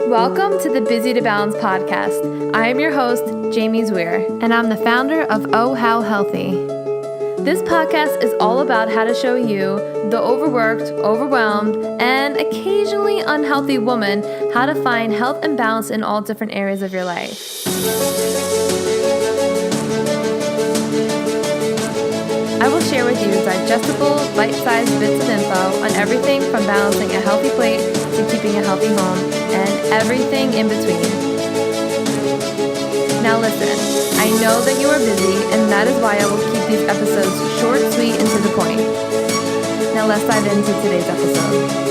Welcome to the Busy to Balance podcast. I am your host, Jamie Zweer, and I'm the founder of Oh How Healthy. This podcast is all about how to show you, the overworked, overwhelmed, and occasionally unhealthy woman, how to find health and balance in all different areas of your life. I will share with you digestible, bite-sized bits of info on everything from balancing a healthy plate to keeping a healthy home and everything in between. Now listen, I know that you are busy, and that is why I will keep these episodes short, sweet, and to the point. Now let's dive into today's episode.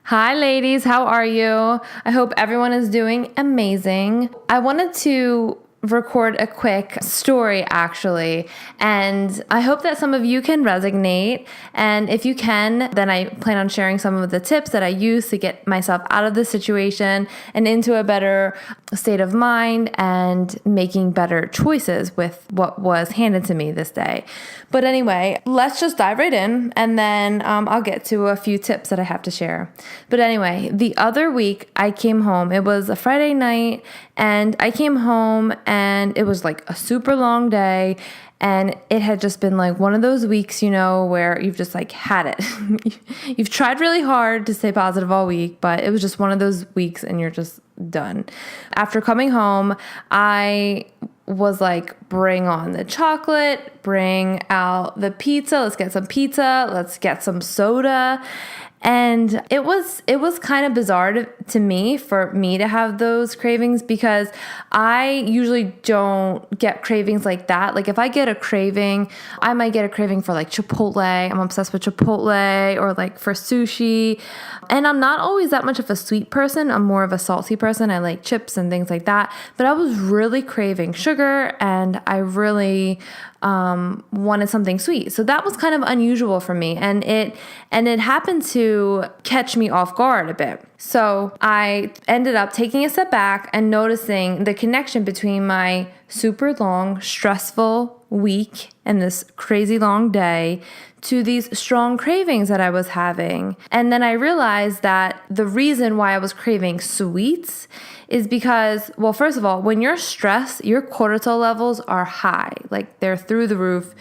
Hi ladies, how are you? I hope everyone is doing amazing. I wanted to record a quick story actually, and I hope that some of you can resonate, and if you can, then I plan on sharing some of the tips that I use to get myself out of this situation and into a better state of mind and making better choices with what was handed to me this day. But anyway, let's just dive right in, and then I'll get to a few tips that I have to share. But anyway, the other week I came home. It was a Friday night, and I came home, and it was like a super long day, and it had just been like one of those weeks, you know, where you've just like had it. You've tried really hard to stay positive all week, but it was just one of those weeks, and you're just done. After coming home, I was like, bring on the chocolate, bring out the pizza, let's get some pizza, let's get some soda. And it was kind of bizarre to me for me to have those cravings, because I usually don't get cravings like that. Like if I get a craving, I might get a craving for like Chipotle. I'm obsessed with Chipotle, or like for sushi. And I'm not always that much of a sweet person. I'm more of a salty person. I like chips and things like that. But I was really craving sugar, and I really wanted something sweet. So that was kind of unusual for me, and it happened to catch me off guard a bit. So I ended up taking a step back and noticing the connection between my super long, stressful week and this crazy long day to these strong cravings that I was having. And then I realized that the reason why I was craving sweets is because, well, first of all, when you're stressed, your cortisol levels are high, like they're through the roof.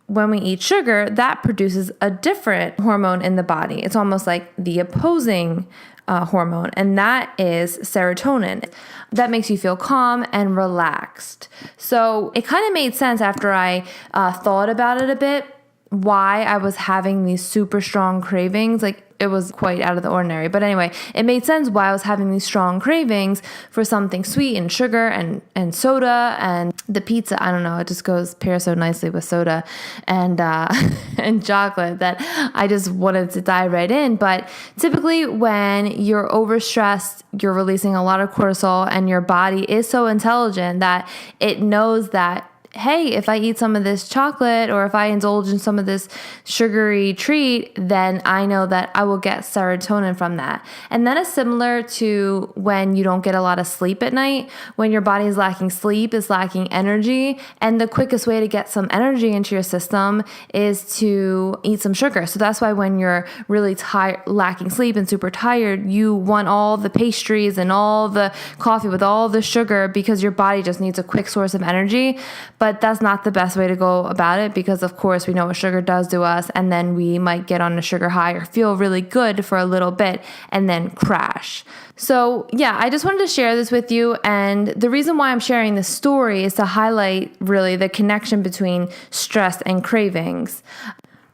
When we eat sugar, that produces a different hormone in the body. It's almost like the opposing hormone, and that is serotonin. That makes you feel calm and relaxed. So it kind of made sense after I thought about it a bit, why I was having these super strong cravings. Like it was quite out of the ordinary. But anyway, it made sense why I was having these strong cravings for something sweet and sugar and soda and the pizza. I don't know. It just pairs so nicely with soda and and chocolate that I just wanted to dive right in. But typically when you're overstressed, you're releasing a lot of cortisol, and your body is so intelligent that it knows that, hey, if I eat some of this chocolate, or if I indulge in some of this sugary treat, then I know that I will get serotonin from that. And that is similar to when you don't get a lot of sleep at night. When your body is lacking sleep, is lacking energy. And the quickest way to get some energy into your system is to eat some sugar. So that's why when you're really tired, lacking sleep and super tired, you want all the pastries and all the coffee with all the sugar, because your body just needs a quick source of energy. But that's not the best way to go about it, because of course we know what sugar does to us, and then we might get on a sugar high or feel really good for a little bit and then crash. So yeah, I just wanted to share this with you, and the reason why I'm sharing this story is to highlight really the connection between stress and cravings.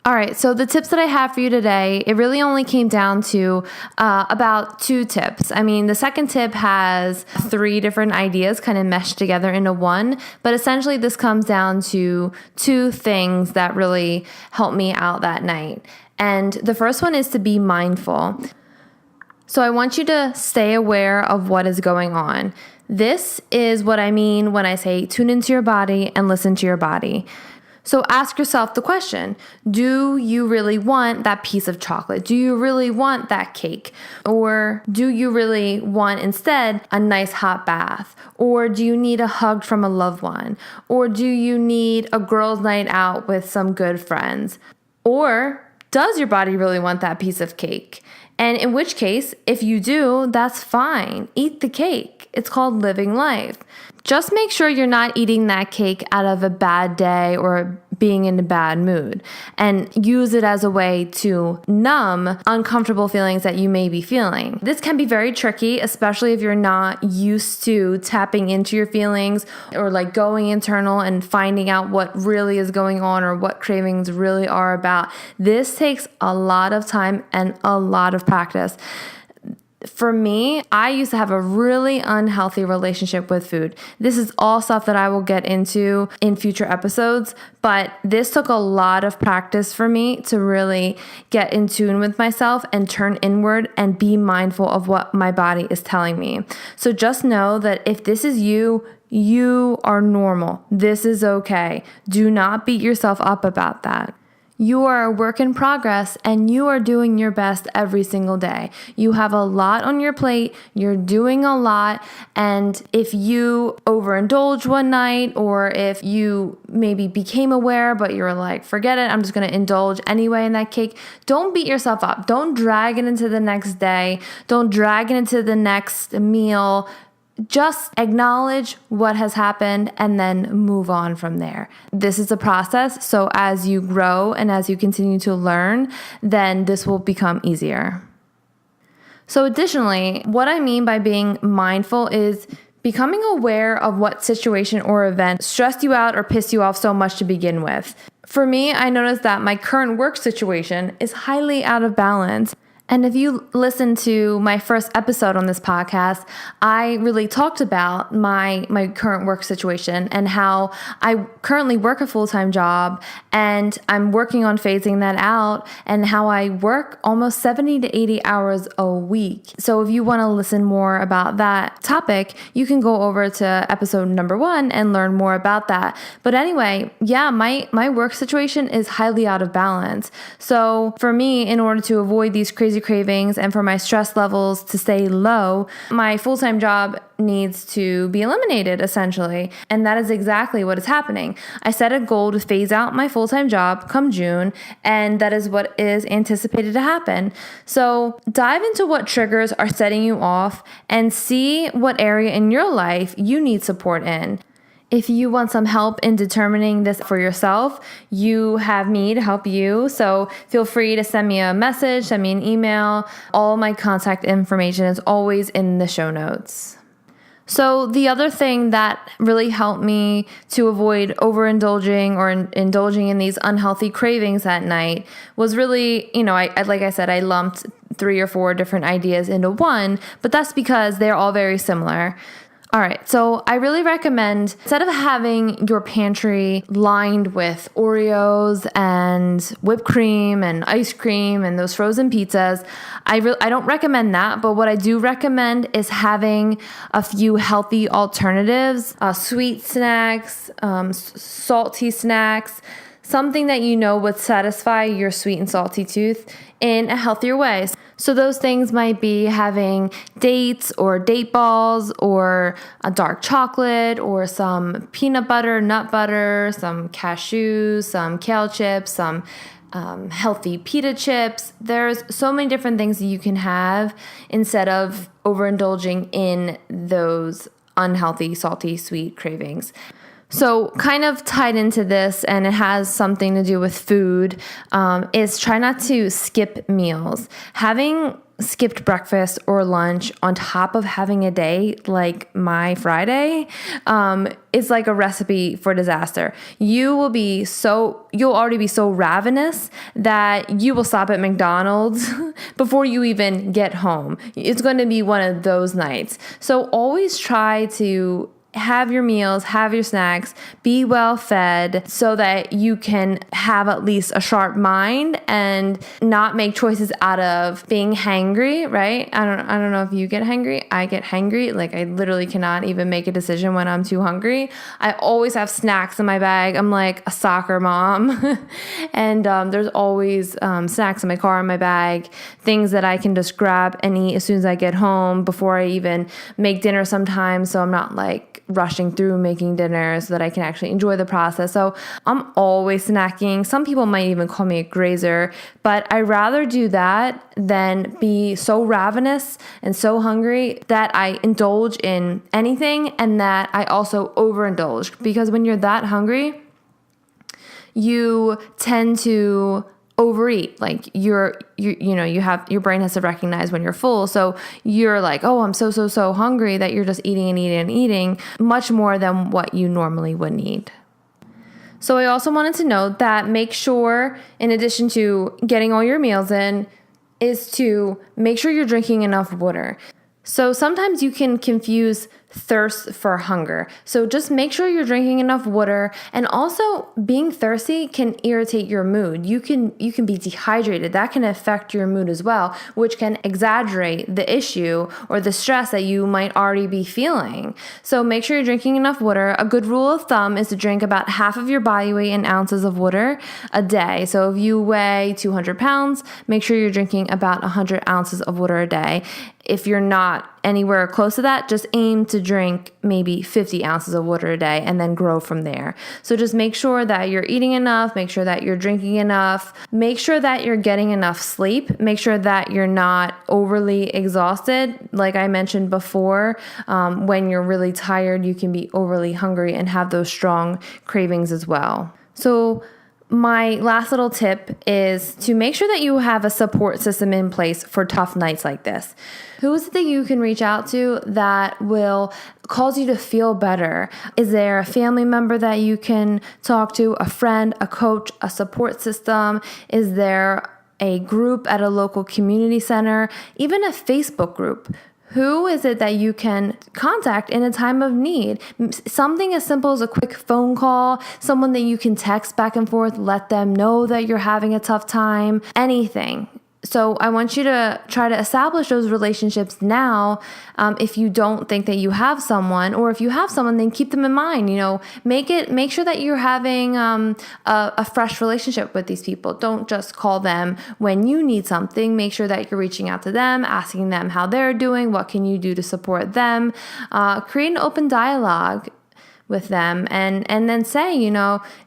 All right, so the tips that I have for you today, it really only came down to about 2 tips. I mean, the second tip has 3 different ideas kind of meshed together into one, but essentially this comes down to 2 things that really helped me out that night. And the first one is to be mindful. So I want you to stay aware of what is going on. This is what I mean when I say tune into your body and listen to your body. So ask yourself the question, do you really want that piece of chocolate? Do you really want that cake? Or do you really want instead a nice hot bath? Or do you need a hug from a loved one? Or do you need a girls' night out with some good friends? Or does your body really want that piece of cake? And in which case, if you do, that's fine. Eat the cake. It's called living life. Just make sure you're not eating that cake out of a bad day or being in a bad mood, and use it as a way to numb uncomfortable feelings that you may be feeling. This can be very tricky, especially if you're not used to tapping into your feelings or like going internal and finding out what really is going on or what cravings really are about. This takes a lot of time and a lot of practice. For me, I used to have a really unhealthy relationship with food. This is all stuff that I will get into in future episodes, but this took a lot of practice for me to really get in tune with myself and turn inward and be mindful of what my body is telling me. So just know that if this is you, you are normal. This is okay. Do not beat yourself up about that. You are a work in progress and you are doing your best every single day. You have a lot on your plate, you're doing a lot, and if you overindulge one night or if you maybe became aware but you're like, forget it, I'm just going to indulge anyway in that cake, don't beat yourself up. Don't drag it into the next day. Don't drag it into the next meal. Just acknowledge what has happened and then move on from there. This is a process, so as you grow and as you continue to learn, then this will become easier. So additionally, what I mean by being mindful is becoming aware of what situation or event stressed you out or pissed you off so much to begin with. For me, I noticed that my current work situation is highly out of balance. And if you listen to my first episode on this podcast, I really talked about my current work situation and how I currently work a full-time job and I'm working on phasing that out, and how I work almost 70 to 80 hours a week. So if you want to listen more about that topic, you can go over to episode number 1 and learn more about that. But anyway, yeah, my work situation is highly out of balance. So for me, in order to avoid these crazy cravings and for my stress levels to stay low, my full-time job needs to be eliminated essentially. And that is exactly what is happening. I set a goal to phase out my full-time job come June, and that is what is anticipated to happen. So dive into what triggers are setting you off and see what area in your life you need support in. If you want some help in determining this for yourself, you have me to help you. So feel free to send me a message, send me an email. All my contact information is always in the show notes. So the other thing that really helped me to avoid overindulging or indulging in these unhealthy cravings at night was really, I like I said, I lumped 3 or 4 different ideas into one, but that's because they're all very similar. All right, so I really recommend, instead of having your pantry lined with Oreos and whipped cream and ice cream and those frozen pizzas, I don't recommend that. But what I do recommend is having a few healthy alternatives, sweet snacks, salty snacks, something that you know would satisfy your sweet and salty tooth in a healthier way. So those things might be having dates or date balls or a dark chocolate or some peanut butter, nut butter, some cashews, some kale chips, some healthy pita chips. There's so many different things that you can have instead of overindulging in those unhealthy, salty, sweet cravings. So kind of tied into this, and it has something to do with food, is try not to skip meals. Having skipped breakfast or lunch on top of having a day like my Friday is like a recipe for disaster. You'll already be so ravenous that you will stop at McDonald's before you even get home. It's going to be one of those nights. So always try to have your meals, have your snacks, be well fed so that you can have at least a sharp mind and not make choices out of being hangry, right? I don't know if you get hangry. I get hangry. Like I literally cannot even make a decision when I'm too hungry. I always have snacks in my bag. I'm like a soccer mom. And there's always snacks in my car, in my bag, things that I can just grab and eat as soon as I get home before I even make dinner sometimes. So I'm not like rushing through making dinner so that I can actually enjoy the process. So I'm always snacking. Some people might even call me a grazer, but I rather do that than be so ravenous and so hungry that I indulge in anything and that I also overindulge. Because when you're that hungry, you tend to overeat. Like you have your brain has to recognize when you're full. So you're like, oh, I'm so hungry that you're just eating and eating and eating much more than what you normally would need. So I also wanted to note that make sure, in addition to getting all your meals in, is to make sure you're drinking enough water. So sometimes you can confuse thirst for hunger. So just make sure you're drinking enough water. And also being thirsty can irritate your mood. You can be dehydrated. That can affect your mood as well, which can exaggerate the issue or the stress that you might already be feeling. So make sure you're drinking enough water. A good rule of thumb is to drink about half of your body weight in ounces of water a day. So if you weigh 200 pounds, make sure you're drinking about 100 ounces of water a day. If you're not anywhere close to that, just aim to drink maybe 50 ounces of water a day and then grow from there. So just make sure that you're eating enough, make sure that you're drinking enough, make sure that you're getting enough sleep, make sure that you're not overly exhausted. Like I mentioned before, when you're really tired, you can be overly hungry and have those strong cravings as well. So my last little tip is to make sure that you have a support system in place for tough nights like this. Who is it that you can reach out to that will cause you to feel better? Is there a family member that you can talk to, a friend, a coach, a support system? Is there a group at a local community center, even a Facebook group? Who is it that you can contact in a time of need? Something as simple as a quick phone call, someone that you can text back and forth, let them know that you're having a tough time, anything. So I want you to try to establish those relationships now. If you don't think that you have someone, or if you have someone, then keep them in mind. Make sure that you're having a fresh relationship with these people. Don't just call them when you need something. Make sure that you're reaching out to them, asking them how they're doing, what can you do to support them. Create an open dialogue with them and then say,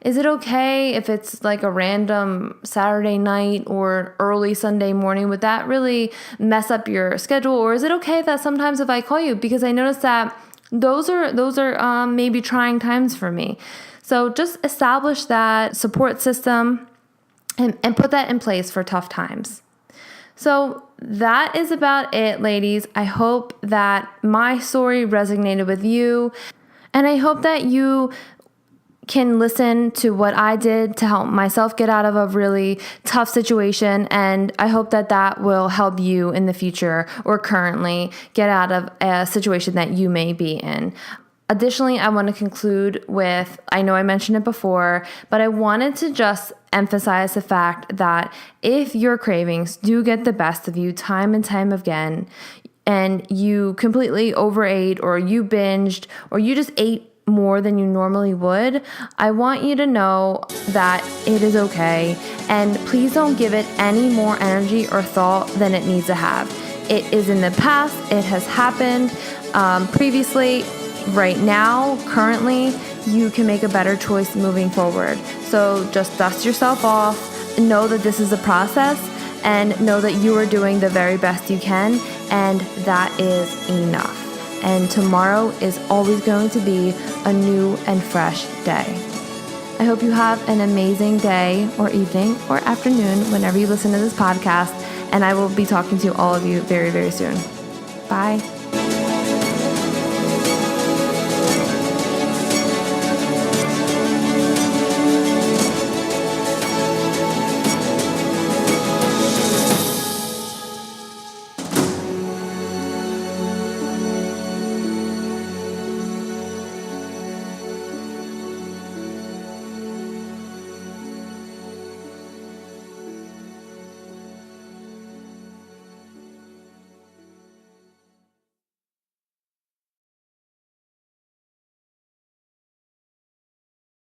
is it okay if it's like a random Saturday night or early Sunday morning? Would that really mess up your schedule? Or is it okay that sometimes if I call you, because I notice that those are maybe trying times for me. So just establish that support system and put that in place for tough times. So that is about it, ladies. I hope that my story resonated with you. And I hope that you can listen to what I did to help myself get out of a really tough situation. And I hope that will help you in the future or currently get out of a situation that you may be in. Additionally, I want to conclude with, I know I mentioned it before, but I wanted to just emphasize the fact that if your cravings do get the best of you time and time again, and you completely overate or you binged or you just ate more than you normally would, I want you to know that it is okay. And please don't give it any more energy or thought than it needs to have. It is in the past. It has happened previously. Right now, currently, you can make a better choice moving forward. So just dust yourself off. Know that this is a process. And know that you are doing the very best you can, and that is enough. And tomorrow is always going to be a new and fresh day. I hope you have an amazing day or evening or afternoon whenever you listen to this podcast, and I will be talking to all of you very, very soon. Bye.